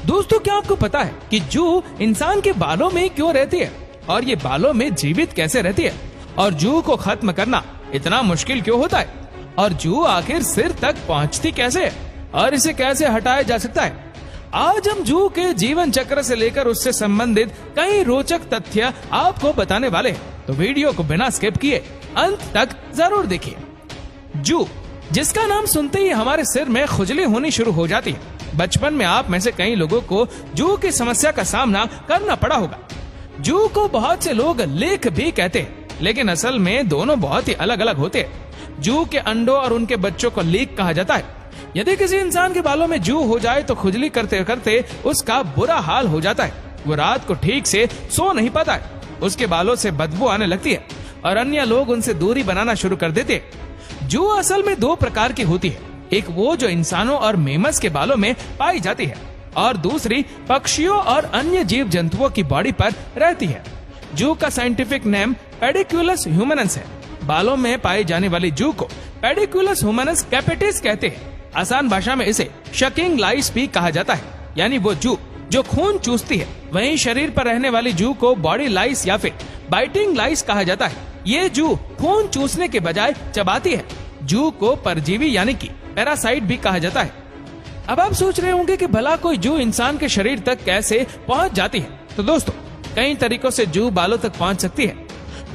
दोस्तों, क्या आपको पता है कि जू इंसान के बालों में क्यों रहती है और ये बालों में जीवित कैसे रहती है, और जू को खत्म करना इतना मुश्किल क्यों होता है, और जू आखिर सिर तक पहुंचती कैसे है और इसे कैसे हटाया जा सकता है। आज हम जू के जीवन चक्र से लेकर उससे संबंधित कई रोचक तथ्य आपको बताने वाले हैं, तो वीडियो को बिना स्किप किए अंत तक जरूर देखिए। जू, जिसका नाम सुनते ही हमारे सिर में खुजली होनी शुरू हो जाती है। बचपन में आप में से कई लोगों को जू की समस्या का सामना करना पड़ा होगा। जू को बहुत से लोग लेख भी कहते हैं, लेकिन असल में दोनों बहुत ही अलग अलग होते हैं। जू के अंडों और उनके बच्चों को लीक कहा जाता है। यदि किसी इंसान के बालों में जू हो जाए तो खुजली करते करते उसका बुरा हाल हो जाता है। वो रात को ठीक से सो नहीं पाता है, उसके बालों से बदबू आने लगती है और अन्य लोग उनसे दूरी बनाना शुरू कर देते हैं। जू असल में दो प्रकार की होती है, एक वो जो इंसानों और मेमस के बालों में पाई जाती है, और दूसरी पक्षियों और अन्य जीव जंतुओं की बॉडी पर रहती है। जू का साइंटिफिक नेम पेडिकुलस ह्यूमनस है। बालों में पाई जाने वाली जू को पेडिकुलस ह्यूमनस कैपिटिस कहते हैं। आसान भाषा में इसे शकिंग लाइस भी कहा जाता है, यानी वो जू जो खून चूसती है। वहीं शरीर पर रहने वाली जू को बॉडी लाइस या फिर बाइटिंग लाइस कहा जाता है। ये जू खून चूसने के बजाय चबाती है। जू को परजीवी यानी कि पैरासाइट भी कहा जाता है। अब आप सोच रहे होंगे कि भला कोई जू इंसान के शरीर तक कैसे पहुंच जाती है। तो दोस्तों, कई तरीकों से जू बालों तक पहुंच सकती है।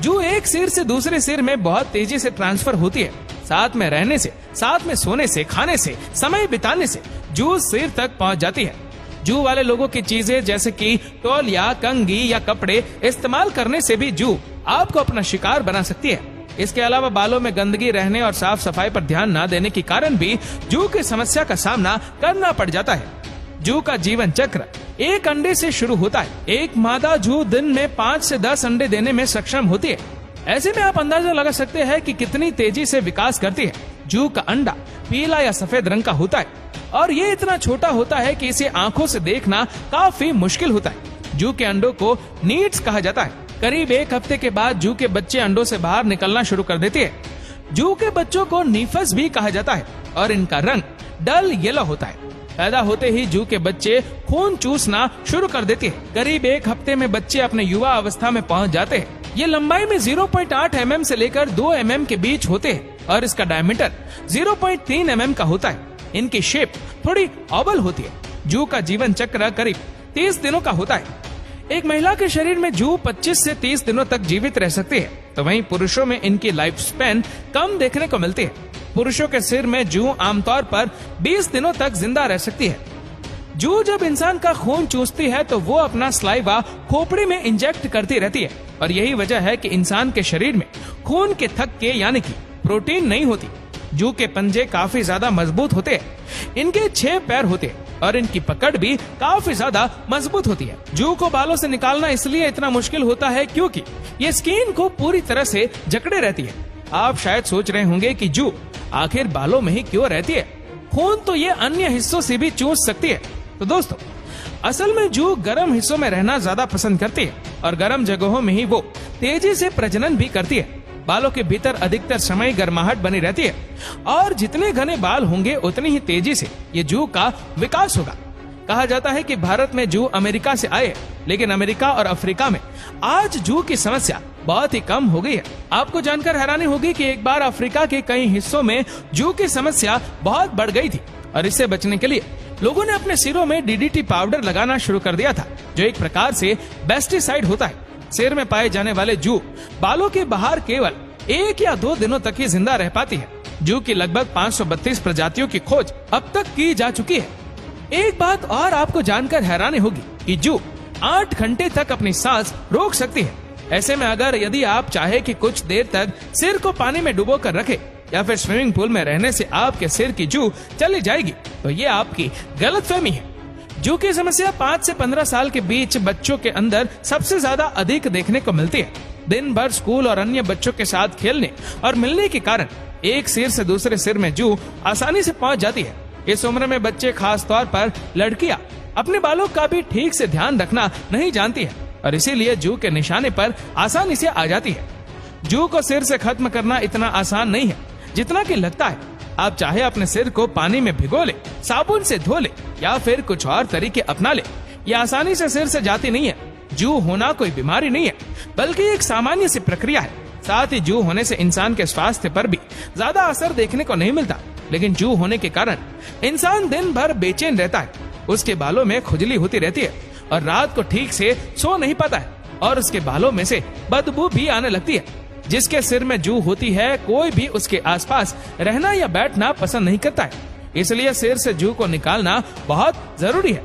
जू एक सिर से दूसरे सिर में बहुत तेजी से ट्रांसफर होती है। साथ में रहने से, साथ में सोने से, खाने से, समय बिताने से जू सिर तक पहुंच जाती है। जू वाले लोगों की चीजें जैसे कि तौलिया, कंघी या कपड़े इस्तेमाल करने से भी जू आपको अपना शिकार बना सकती है। इसके अलावा बालों में गंदगी रहने और साफ सफाई पर ध्यान न देने के कारण भी जू की समस्या का सामना करना पड़ जाता है। जू का जीवन चक्र एक अंडे से शुरू होता है। एक मादा जू दिन में 5 से 10 अंडे देने में सक्षम होती है। ऐसे में आप अंदाजा लगा सकते हैं कि कितनी तेजी से विकास करती है। जू का अंडा पीला या सफेद रंग का होता है और ये इतना छोटा होता है कि इसे आंखों से देखना काफी मुश्किल होता है। जू के अंडों को नीड्स कहा जाता है। करीब 1 हफ्ते के बाद जू के बच्चे अंडों से बाहर निकलना शुरू कर देते हैं। जू के बच्चों को नीफस भी कहा जाता है और इनका रंग डल येलो होता है। पैदा होते ही जू के बच्चे खून चूसना शुरू कर देते हैं। करीब 1 हफ्ते में बच्चे अपने युवा अवस्था में पहुंच जाते हैं। ये लंबाई में 0.8 mm से लेकर 2 mm के बीच होते हैं और इसका डायमीटर 0.3 mm का होता है। इनकी शेप थोड़ी ओवल होती है। जू का जीवन चक्र करीब 30 दिनों का होता है। एक महिला के शरीर में जू 25 से 30 दिनों तक जीवित रह सकती है, तो वहीं पुरुषों में इनकी लाइफ स्पैन कम देखने को मिलती है। पुरुषों के सिर में जू आमतौर पर 20 दिनों तक जिंदा रह सकती है। जू जब इंसान का खून चूसती है तो वो अपना स्लाइवा खोपड़ी में इंजेक्ट करती रहती है और यही वजह है कि इंसान के शरीर में खून के थक्के यानी कि प्रोटीन नहीं होती। जू के पंजे काफी ज्यादा मजबूत होते हैं। इनके 6 पैर होते हैं और इनकी पकड़ भी काफी ज्यादा मजबूत होती है। जू को बालों से निकालना इसलिए इतना मुश्किल होता है क्योंकि ये स्किन को पूरी तरह से जकड़े रहती है। आप शायद सोच रहे होंगे कि जू आखिर बालों में ही क्यों रहती है, खून तो ये अन्य हिस्सों से भी चूस सकती है। तो दोस्तों, असल में जू गर्म हिस्सों में रहना ज्यादा पसंद करती है और गर्म जगहों में ही वो तेजी से प्रजनन भी करती है। बालों के भीतर अधिकतर समय गर्माहट बनी रहती है और जितने घने बाल होंगे उतनी ही तेजी से ये जू का विकास होगा। कहा जाता है कि भारत में जू अमेरिका से आए, लेकिन अमेरिका और अफ्रीका में आज जू की समस्या बहुत ही कम हो गई है। आपको जानकर हैरानी होगी कि एक बार अफ्रीका के कई हिस्सों में जू की समस्या बहुत बढ़ गई थी और इससे बचने के लिए लोगों ने अपने सिरों में DDT पाउडर लगाना शुरू कर दिया था, जो एक प्रकार से पेस्टिसाइड होता है। सिर में पाए जाने वाले जू बालों के बाहर केवल 1 या 2 दिनों तक ही जिंदा रह पाती है। जू की लगभग 532 प्रजातियों की खोज अब तक की जा चुकी है। एक बात और आपको जानकर हैरानी होगी कि जू 8 घंटे तक अपनी सांस रोक सकती है। ऐसे में अगर यदि आप चाहे कि कुछ देर तक सिर को पानी में डुबो कर रखे या फिर स्विमिंग पूल में रहने से आपके सिर की जू चली जाएगी, तो ये आपकी गलतफहमी है। जू की समस्या 5 से 15 साल के बीच बच्चों के अंदर सबसे ज्यादा अधिक देखने को मिलती है। दिन भर स्कूल और अन्य बच्चों के साथ खेलने और मिलने के कारण एक सिर से दूसरे सिर में जू आसानी से पहुंच जाती है। इस उम्र में बच्चे, खास तौर पर लड़कियां, अपने बालों का भी ठीक से ध्यान रखना नहीं जानती है और इसीलिए जू के निशाने पर आसानी से आ जाती है। जू को सिर से खत्म करना इतना आसान नहीं है जितना कि लगता है। आप चाहे अपने सिर को पानी में भिगो ले, साबुन से धो ले या फिर कुछ और तरीके अपना ले, ये आसानी से सिर से जाती नहीं है। जू होना कोई बीमारी नहीं है, बल्कि एक सामान्य सी प्रक्रिया है। साथ ही जू होने से इंसान के स्वास्थ्य पर भी ज्यादा असर देखने को नहीं मिलता, लेकिन जू होने के कारण इंसान दिन भर बेचैन रहता है, उसके बालों में खुजली होती रहती है और रात को ठीक से सो नहीं पाता है और उसके बालों में से बदबू भी आने लगती है। जिसके सिर में जू होती है, कोई भी उसके आसपास रहना या बैठना पसंद नहीं करता है, इसलिए सिर से जू को निकालना बहुत जरूरी है।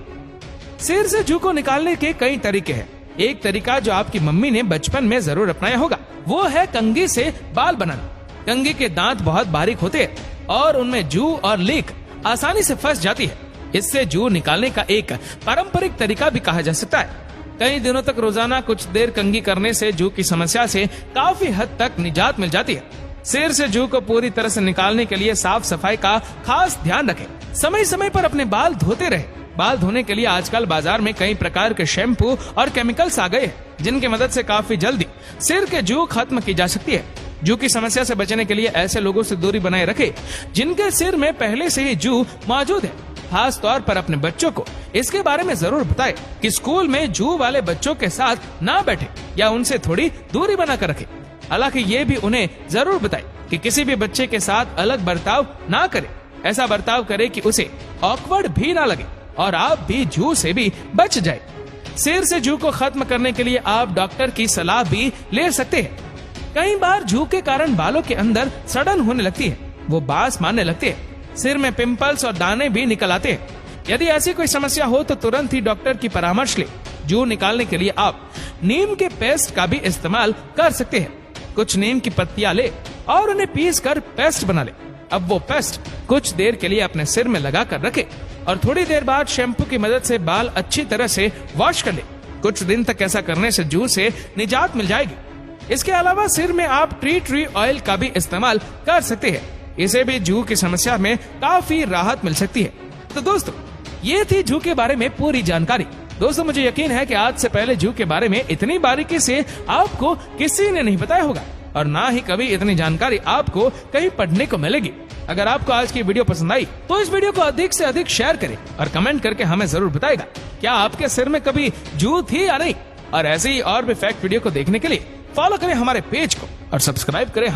सिर से जू को निकालने के कई तरीके हैं। एक तरीका जो आपकी मम्मी ने बचपन में जरूर अपनाया होगा, वो है कंघी से बाल बनाना। कंघी के दांत बहुत बारीक होते हैं और उनमें जू और लीक आसानी से फंस जाती है। इससे जू निकालने का एक पारंपरिक तरीका भी कहा जा सकता है। कई दिनों तक रोजाना कुछ देर कंघी करने से जू की समस्या से काफी हद तक निजात मिल जाती है। सिर से जू को पूरी तरह से निकालने के लिए साफ सफाई का खास ध्यान रखें। समय समय पर अपने बाल धोते रहे। बाल धोने के लिए आजकल बाजार में कई प्रकार के शैम्पू और केमिकल्स आ गए हैं, जिनकी मदद से काफी जल्दी सिर के जू खत्म की जा सकती है। जू की समस्या से बचने के लिए ऐसे लोगों से दूरी बनाए रखें जिनके सिर में पहले से ही जू मौजूद है। खास तौर पर अपने बच्चों को इसके बारे में जरूर बताएं कि स्कूल में जू वाले बच्चों के साथ ना बैठे या उनसे थोड़ी दूरी बनाकर रखें। हालांकि ये भी उन्हें जरूर बताएं कि किसी भी बच्चे के साथ अलग बर्ताव ना करें। ऐसा बर्ताव करे कि उसे ऑकवर्ड भी ना लगे और आप भी जू से भी बच जाए। सिर से जू को खत्म करने के लिए आप डॉक्टर की सलाह भी ले सकते हैं। कई बार जू के कारण बालों के अंदर सड़न होने लगती है, वो बांस मारने लगते हैं, सिर में पिंपल्स और दाने भी निकल आते हैं। यदि ऐसी कोई समस्या हो तो तुरंत ही डॉक्टर की परामर्श ले। जू निकालने के लिए आप नीम के पेस्ट का भी इस्तेमाल कर सकते हैं। कुछ नीम की पत्तियां ले और उन्हें पीस कर पेस्ट बना ले। अब वो पेस्ट कुछ देर के लिए अपने सिर में लगा कर रखे और थोड़ी देर बाद शैम्पू की मदद से बाल अच्छी तरह से वॉश कर ले। कुछ दिन तक ऐसा करने से जू से निजात मिल जाएगी। इसके अलावा सिर में आप ट्री ऑयल का भी इस्तेमाल कर सकते हैं। इसे भी जू की समस्या में काफी राहत मिल सकती है। तो दोस्तों, ये थी जू के बारे में पूरी जानकारी। दोस्तों, मुझे यकीन है कि आज से पहले जू के बारे में इतनी बारीकी से आपको किसी ने नहीं बताया होगा और ना ही कभी इतनी जानकारी आपको कहीं पढ़ने को मिलेगी। अगर आपको आज की वीडियो पसंद आई तो इस वीडियो को अधिक से अधिक शेयर करें और कमेंट करके हमें जरूर बताएगा क्या आपके सिर में कभी जू थी या नहीं। और ऐसे ही और भी फैक्ट वीडियो को देखने के लिए फॉलो करें हमारे पेज को और सब्सक्राइब करें